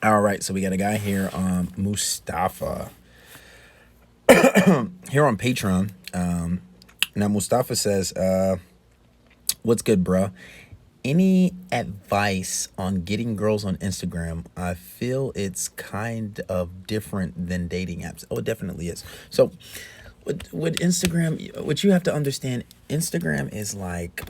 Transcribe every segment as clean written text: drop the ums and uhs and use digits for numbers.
All right, so we got a guy here, Mustafa, here on Patreon. Now Mustafa says, "What's good, bruh? Any advice on getting girls on Instagram? I feel it's kind of different than dating apps." Oh, it definitely is. So, with Instagram, what you have to understand, Instagram is like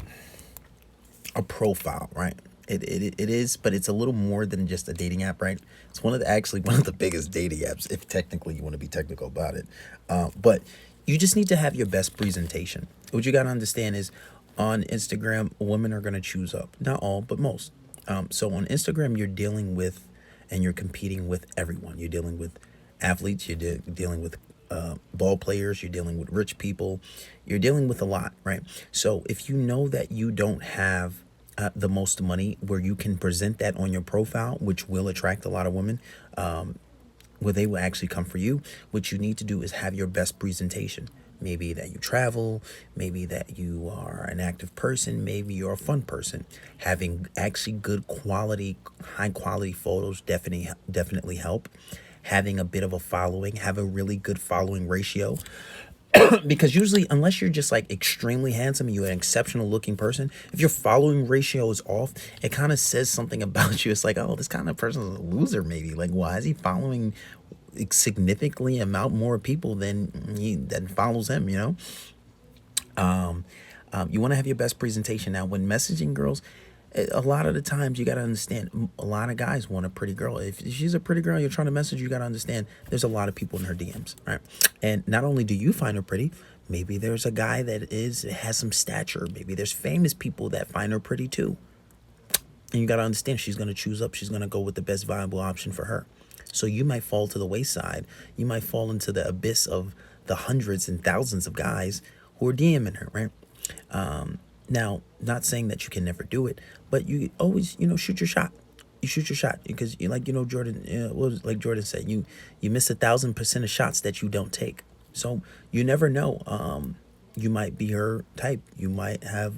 a profile, right? It is, but it's a little more than just a dating app, right? It's actually one of the biggest dating apps, if technically you want to be technical about it. But you just need to have your best presentation. What you got to understand is, on Instagram, women are going to choose up. Not all, but most. So on Instagram, you're dealing with and you're competing with everyone. You're dealing with athletes, dealing with ball players, you're dealing with rich people, you're dealing with a lot, right? So if you know that you don't have the most money where you can present that on your profile, which will attract a lot of women, where they will actually come for you, what you need to do is have your best presentation. Maybe that you travel, maybe that you are an active person, maybe you're a fun person. Having actually good quality, high quality photos definitely help. Having a bit of a following, have a really good following ratio. Because usually, unless you're just like extremely handsome and you're an exceptional looking person, if your following ratio is off, it kind of says something about you. It's like, oh, this kind of person is a loser, maybe. Like, why is he following significantly amount more people than follows him, you know? You want to have your best presentation. Now, when messaging girls, a lot of the times you got to understand, a lot of guys want a pretty girl. If she's a pretty girl you're trying to message, you got to understand there's a lot of people in her DMs, right? And not only do you find her pretty, maybe there's a guy that has some stature. Maybe there's famous people that find her pretty too. And you got to understand, she's going to choose up. She's going to go with the best viable option for her. So you might fall to the wayside. You might fall into the abyss of the hundreds and thousands of guys who are DMing her, right? Now, not saying that you can never do it, but you always, shoot your shot. You shoot your shot because, Jordan, like Jordan said, you miss 1,000% of shots that you don't take. So you never know. You might be her type. You might have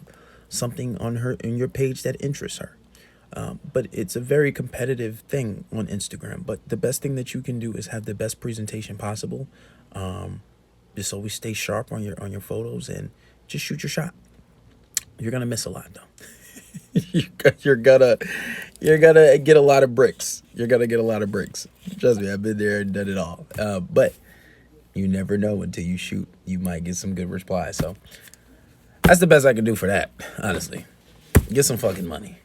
something in your page that interests her. But it's a very competitive thing on Instagram. But the best thing that you can do is have the best presentation possible. Just always stay sharp on your photos and just shoot your shot. You're gonna miss a lot though. you're gonna get a lot of bricks. You're gonna get a lot of bricks. Trust me, I've been there and done it all. But you never know until you shoot. You might get some good replies. So that's the best I can do for that. Honestly, get some fucking money.